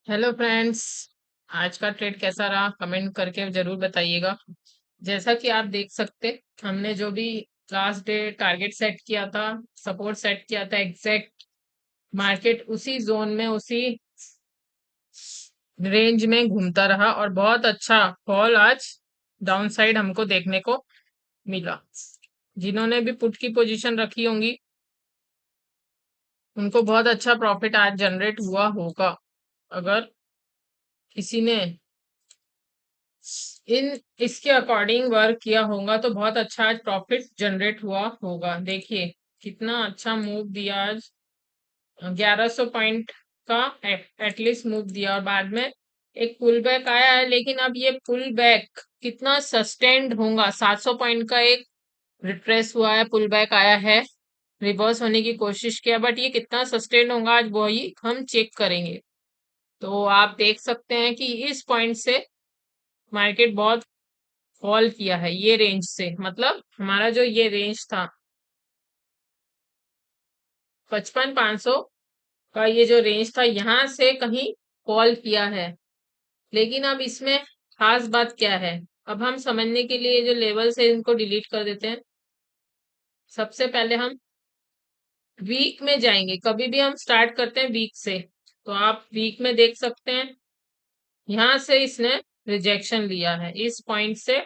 Hello friends. आज का trade कैसा रहा कमेंट करके जरूर बताइएगा। जैसा कि आप देख सकते, हमने जो भी लास्ट डे टारगेट सेट किया था, सपोर्ट सेट किया था, एग्जैक्ट मार्केट उसी जोन में, उसी रेंज में घूमता रहा और बहुत अच्छा फॉल आज डाउन साइड हमको देखने को मिला। जिन्होंने भी पुट की पोजीशन रखी होंगी उनको बहुत अच्छा प्रॉफिट आज जनरेट हुआ होगा। अगर किसी ने इन इसके अकॉर्डिंग वर्क किया होगा तो बहुत अच्छा आज प्रॉफिट जनरेट हुआ होगा। देखिए कितना अच्छा मूव दिया आज, 1100 पॉइंट का एटलीस्ट मूव दिया और बाद में एक पुल बैक आया है। लेकिन अब ये पुल बैक कितना सस्टेन्ड होगा? 700 पॉइंट का एक रिट्रेस हुआ है, पुल बैक आया है, रिवर्स होने की कोशिश किया, बट ये कितना सस्टेन्ड होगा आज वही हम चेक करेंगे। तो आप देख सकते हैं कि इस पॉइंट से मार्केट बहुत फॉल किया है, ये रेंज से, मतलब हमारा जो ये रेंज था 55,500 का, ये जो रेंज था यहाँ से कहीं फॉल किया है। लेकिन अब इसमें खास बात क्या है, अब हम समझने के लिए जो लेवल्स है इनको डिलीट कर देते हैं। सबसे पहले हम वीक में जाएंगे, कभी भी हम स्टार्ट करते हैं वीक से। तो आप वीक में देख सकते हैं यहाँ से इसने रिजेक्शन लिया है, इस पॉइंट से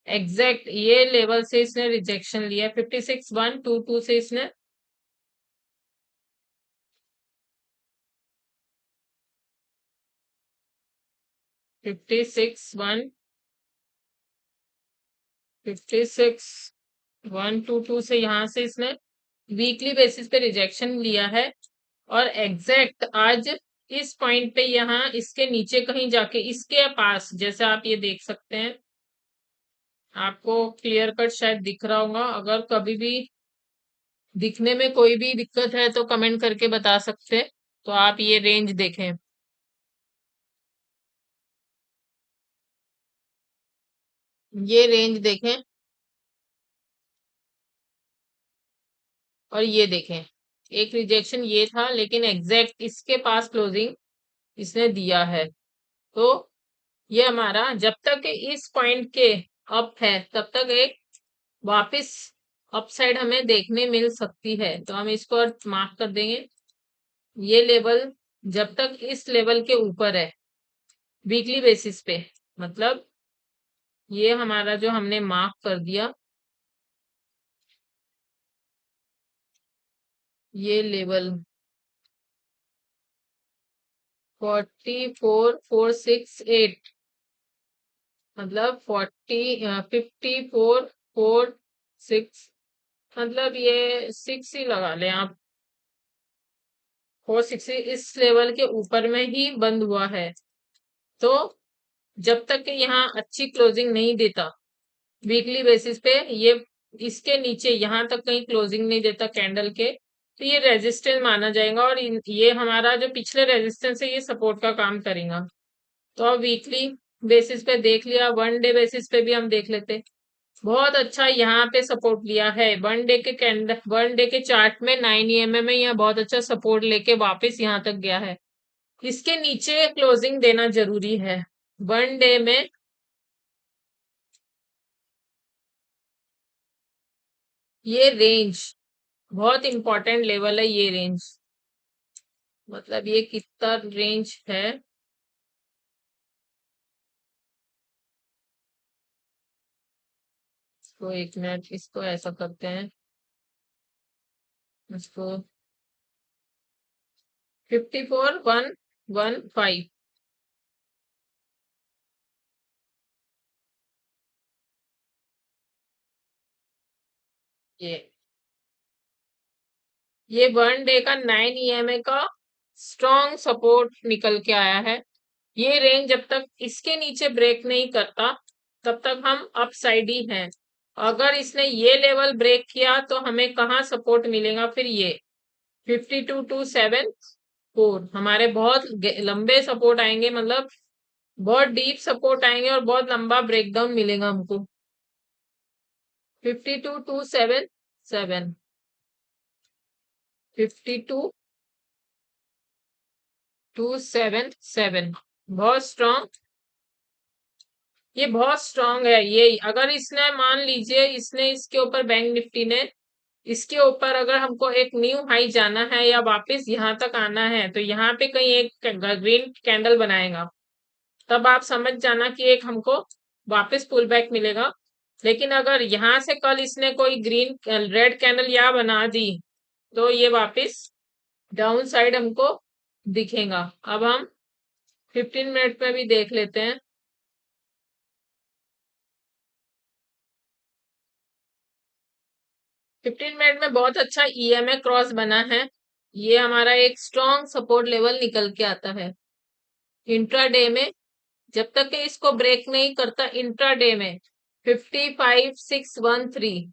एग्जैक्ट ये लेवल से इसने रिजेक्शन लिया है। 56,122 से इसने 56,122 से यहाँ से इसने वीकली बेसिस पे रिजेक्शन लिया है। और एग्जैक्ट आज इस पॉइंट पे यहाँ इसके नीचे कहीं जाके इसके पास, जैसे आप ये देख सकते हैं, आपको क्लियर कट शायद दिख रहा होगा। अगर कभी भी दिखने में कोई भी दिक्कत है तो कमेंट करके बता सकते हैं। तो आप ये रेंज देखें, ये रेंज देखें और ये देखें। एक रिजेक्शन ये था लेकिन एग्जैक्ट इसके पास क्लोजिंग इसने दिया है। तो ये हमारा जब तक इस पॉइंट के अप है तब तक एक वापस अपसाइड हमें देखने मिल सकती है। तो हम इसको मार्क कर देंगे। ये लेवल जब तक इस लेवल के ऊपर है वीकली बेसिस पे, मतलब ये हमारा जो हमने मार्क कर दिया, ये लेवल 44,468, मतलब 54,446, मतलब ये 6 ही लगा लें आप। 460 इस लेवल के ऊपर में ही बंद हुआ है। तो जब तक कि यहाँ अच्छी क्लोजिंग नहीं देता वीकली बेसिस पे, ये इसके नीचे यहाँ तक कहीं क्लोजिंग नहीं देता कैंडल के, तो ये रेजिस्टेंस माना जाएगा और ये हमारा जो पिछले रेजिस्टेंस है ये सपोर्ट का काम करेगा। तो अब वीकली बेसिस पे देख लिया, वन डे बेसिस पे भी हम देख लेते। बहुत अच्छा यहाँ पे सपोर्ट लिया है, वन डे के कैंडल, वन डे के चार्ट में 9 EMA में यह बहुत अच्छा सपोर्ट लेके वापस यहाँ तक गया है। इसके नीचे क्लोजिंग देना जरूरी है वन डे में। ये रेंज बहुत इंपॉर्टेंट लेवल है, ये रेंज, मतलब ये कितना रेंज है। तो एक मिनट, इसको ऐसा करते हैं, इसको 54,115, ये वन डे का 9 EMA का स्ट्रॉन्ग सपोर्ट निकल के आया है। ये रेंज जब तक इसके नीचे ब्रेक नहीं करता तब तक हम अप साइड ही हैं। अगर इसने ये लेवल ब्रेक किया तो हमें कहाँ सपोर्ट मिलेगा फिर? ये 52,274 हमारे बहुत लंबे सपोर्ट आएंगे, मतलब बहुत डीप सपोर्ट आएंगे और बहुत लंबा ब्रेकडाउन मिलेगा हमको। 52,277, 52 277 बहुत स्ट्रॉन्ग, ये बहुत स्ट्रॉन्ग है। ये अगर इसने मान लीजिए इसने इसके ऊपर बैंक निफ्टी ने इसके ऊपर अगर हमको एक न्यू हाई जाना है या वापस यहाँ तक आना है तो यहाँ पे कहीं एक ग्रीन कैंडल बनाएगा, तब आप समझ जाना कि एक हमको वापस पुल बैक मिलेगा। लेकिन अगर यहाँ से कल इसने कोई ग्रीन रेड कैंडल यहाँ बना दी तो ये वापस डाउन साइड हमको दिखेगा। अब हम 15 मिनट में भी देख लेते हैं। 15 मिनट में बहुत अच्छा ईएमए क्रॉस बना है। ये हमारा एक स्ट्रॉन्ग सपोर्ट लेवल निकल के आता है। इंट्राडे में जब तक कि इसको ब्रेक नहीं करता, इंट्राडे में 55,613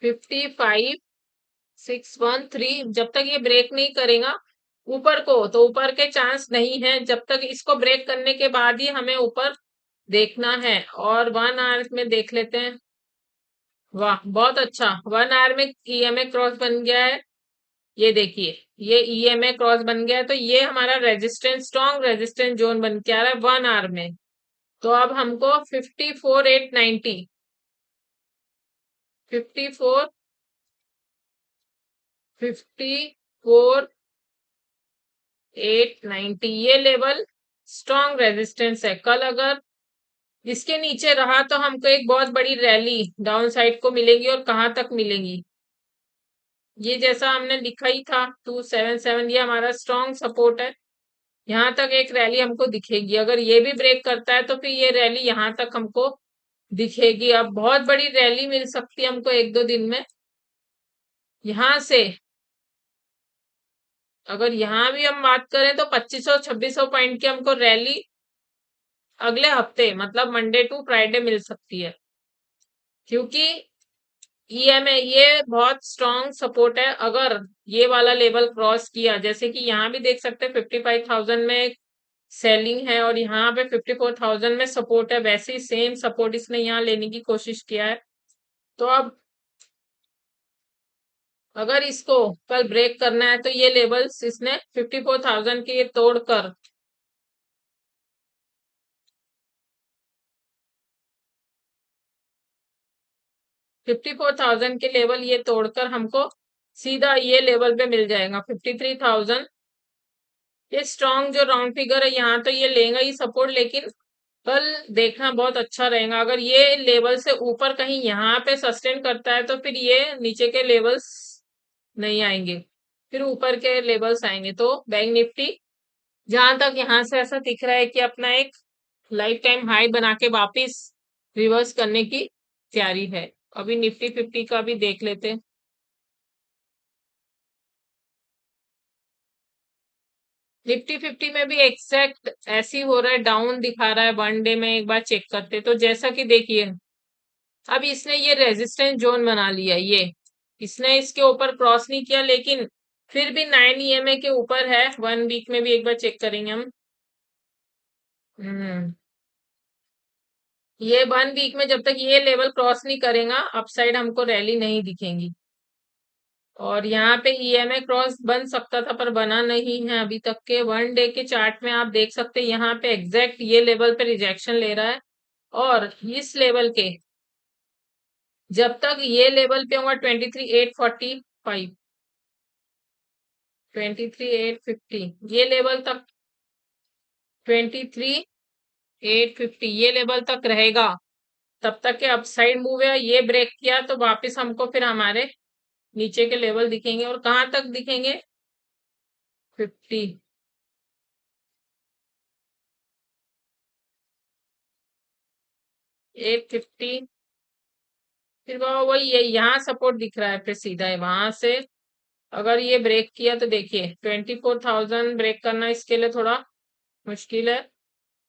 55,613 जब तक ये ब्रेक नहीं करेगा ऊपर को तो ऊपर के चांस नहीं है। जब तक इसको ब्रेक करने के बाद ही हमें ऊपर देखना है। और 1 आवर में देख लेते हैं। वाह बहुत अच्छा, 1 आवर में ईएमए क्रॉस बन गया है। ये देखिए ये ईएमए क्रॉस बन गया है, तो ये हमारा रेजिस्टेंस स्ट्रॉन्ग रेजिस्टेंस जोन बन के आ रहा है 1 आवर में। तो अब हमको 54,890 54,890 ये लेवल स्ट्रॉन्ग रेजिस्टेंस है। कल अगर इसके नीचे रहा तो हमको एक बहुत बड़ी रैली डाउन साइड को मिलेगी। और कहाँ तक मिलेगी, ये जैसा हमने लिखा ही था 277, ये हमारा स्ट्रॉन्ग सपोर्ट है। यहाँ तक एक रैली हमको दिखेगी। अगर ये भी ब्रेक करता है तो फिर ये रैली यहाँ तक हमको दिखेगी। अब बहुत बड़ी रैली मिल सकती है हमको 1-2 दिन में। यहाँ से अगर यहाँ भी हम बात करें तो 2500-2600 पॉइंट की हमको रैली अगले हफ्ते मतलब मंडे टू फ्राइडे मिल सकती है। क्योंकि ईएमए ये बहुत स्ट्रॉन्ग सपोर्ट है। अगर ये वाला लेवल क्रॉस किया, जैसे कि यहाँ भी देख सकते हैं 55,000 में सेलिंग है और यहाँ पे 54,000 में सपोर्ट है, वैसे ही सेम सपोर्ट इसने यहाँ लेने की कोशिश किया है। तो अब अगर इसको कल ब्रेक करना है तो ये लेवल्स इसने 54,000 के ये तोड़कर 54,000 के लेवल ये तोड़कर हमको सीधा ये लेवल पे मिल जाएगा 53,000। ये स्ट्रॉन्ग जो राउंड फिगर है यहाँ तो ये लेगा ही सपोर्ट, लेकिन कल देखना बहुत अच्छा रहेगा। अगर ये लेवल से ऊपर कहीं यहाँ पे सस्टेन करता है तो फिर ये नीचे के लेवल्स नहीं आएंगे, फिर ऊपर के लेवल्स आएंगे। तो बैंक निफ्टी जहां तक यहाँ से ऐसा दिख रहा है कि अपना एक लाइफ टाइम हाई बना के वापिस रिवर्स करने की तैयारी है। अभी निफ्टी 50 का भी देख लेते हैं। निफ्टी 50 में भी एग्जैक्ट ऐसी हो रहा है, डाउन दिखा रहा है। 1 डे में एक बार चेक करते तो जैसा कि देखिए अब इसने ये रेजिस्टेंस जोन बना लिया। ये इसने इसके ऊपर क्रॉस नहीं किया, लेकिन फिर भी 9 ईएमए के ऊपर है। 1 वीक में भी एक बार चेक करेंगे हम। हम्म ये 1 वीक में जब तक ये लेवल क्रॉस नहीं करेगा अपसाइड हमको रैली नहीं दिखेंगी। और यहाँ पे ईएमए क्रॉस बन सकता था पर बना नहीं है अभी तक के। 1 डे के चार्ट में आप देख सकते हैं यहाँ पे एग्जैक्ट ये लेवल पे रिजेक्शन ले रहा है। और इस लेवल के जब तक ये लेवल पे होगा 23,845 23,850 ये लेवल तक 23,850 ये लेवल तक रहेगा, तब तक के अपसाइड मूव है। ये ब्रेक किया तो वापस हमको फिर हमारे नीचे के लेवल दिखेंगे। और कहाँ तक दिखेंगे, 50 850। फिर वही ये यहाँ सपोर्ट दिख रहा है, फिर सीधा है वहां से अगर ये ब्रेक किया तो देखिए 24,000 ब्रेक करना इसके लिए थोड़ा मुश्किल है।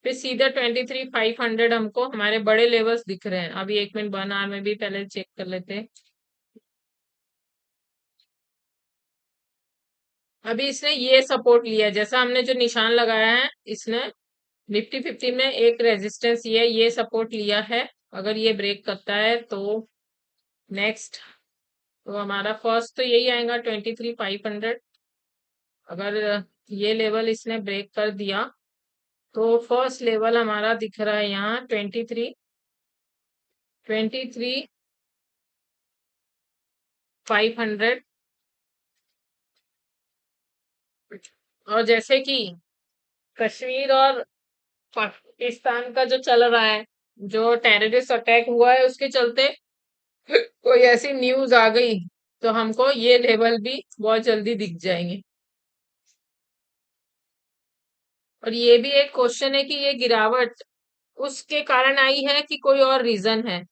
फिर सीधा 23,500 हमको हमारे बड़े लेवल्स दिख रहे हैं। अभी 1 मिनट 1 आवर में भी पहले चेक कर लेते हैं। अभी इसने ये सपोर्ट लिया, जैसा हमने जो निशान लगाया है इसने निफ्टी 50 में एक रेजिस्टेंस ये सपोर्ट लिया है। अगर ये ब्रेक करता है तो नेक्स्ट तो हमारा फर्स्ट तो यही आएगा 23,500। अगर ये लेवल इसने ब्रेक कर दिया तो फर्स्ट लेवल हमारा दिख रहा है यहाँ 23,500। और जैसे कि कश्मीर और पाकिस्तान का जो चल रहा है, जो टेररिस्ट अटैक हुआ है उसके चलते कोई ऐसी न्यूज आ गई तो हमको ये लेवल भी बहुत जल्दी दिख जाएंगे। और ये भी एक क्वेश्चन है कि ये गिरावट उसके कारण आई है कि कोई और रीजन है।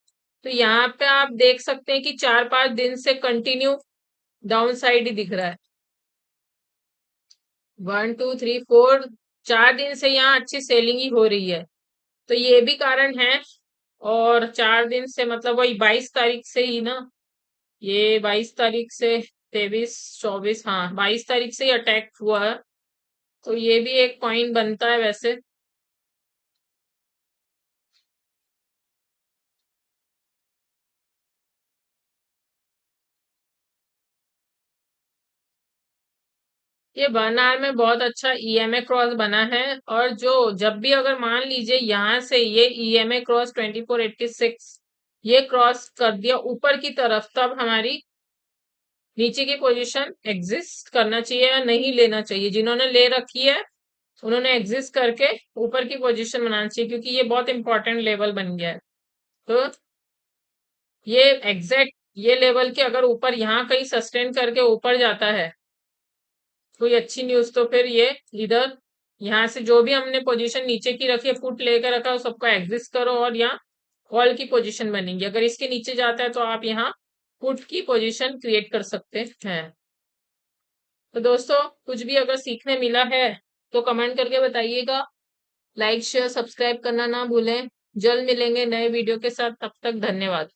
तो यहाँ पे आप देख सकते हैं कि 4-5 दिन से कंटिन्यू डाउन साइड ही दिख रहा है। 1 2 3 4 4 दिन से यहाँ अच्छी सेलिंग ही हो रही है, तो ये भी कारण है। और 4 दिन से मतलब वही 22 तारीख से ही ना, ये 22 तारीख से 23 24, हाँ 22 तारीख से ही अटैक हुआ है। तो ये भी एक पॉइंट बनता है वैसे। ये 1 आवर में बहुत अच्छा ईएमए क्रॉस बना है। और जो जब भी अगर मान लीजिए यहाँ से ये ईएमए क्रॉस 2486 ये क्रॉस कर दिया ऊपर की तरफ, तब हमारी नीचे की पोजीशन एग्जिस्ट करना चाहिए या नहीं लेना चाहिए। जिन्होंने ले रखी है उन्होंने एग्जिस्ट करके ऊपर की पोजीशन बनाना चाहिए, क्योंकि ये बहुत इंपॉर्टेंट लेवल बन गया है। तो ये एग्जैक्ट ये लेवल के अगर ऊपर यहाँ कहीं सस्टेन करके ऊपर जाता है कोई अच्छी न्यूज, तो फिर ये इधर यहाँ से जो भी हमने पोजीशन नीचे की रखी है फुट लेकर रखा है सबको एग्जिस्ट करो और यहाँ कॉल की पोजीशन बनेगी। अगर इसके नीचे जाता है तो आप यहाँ पुट की पोजीशन क्रिएट कर सकते हैं। तो दोस्तों कुछ भी अगर सीखने मिला है तो कमेंट करके बताइएगा। लाइक शेयर सब्सक्राइब करना ना भूलें। जल्द मिलेंगे नए वीडियो के साथ, तब तक धन्यवाद।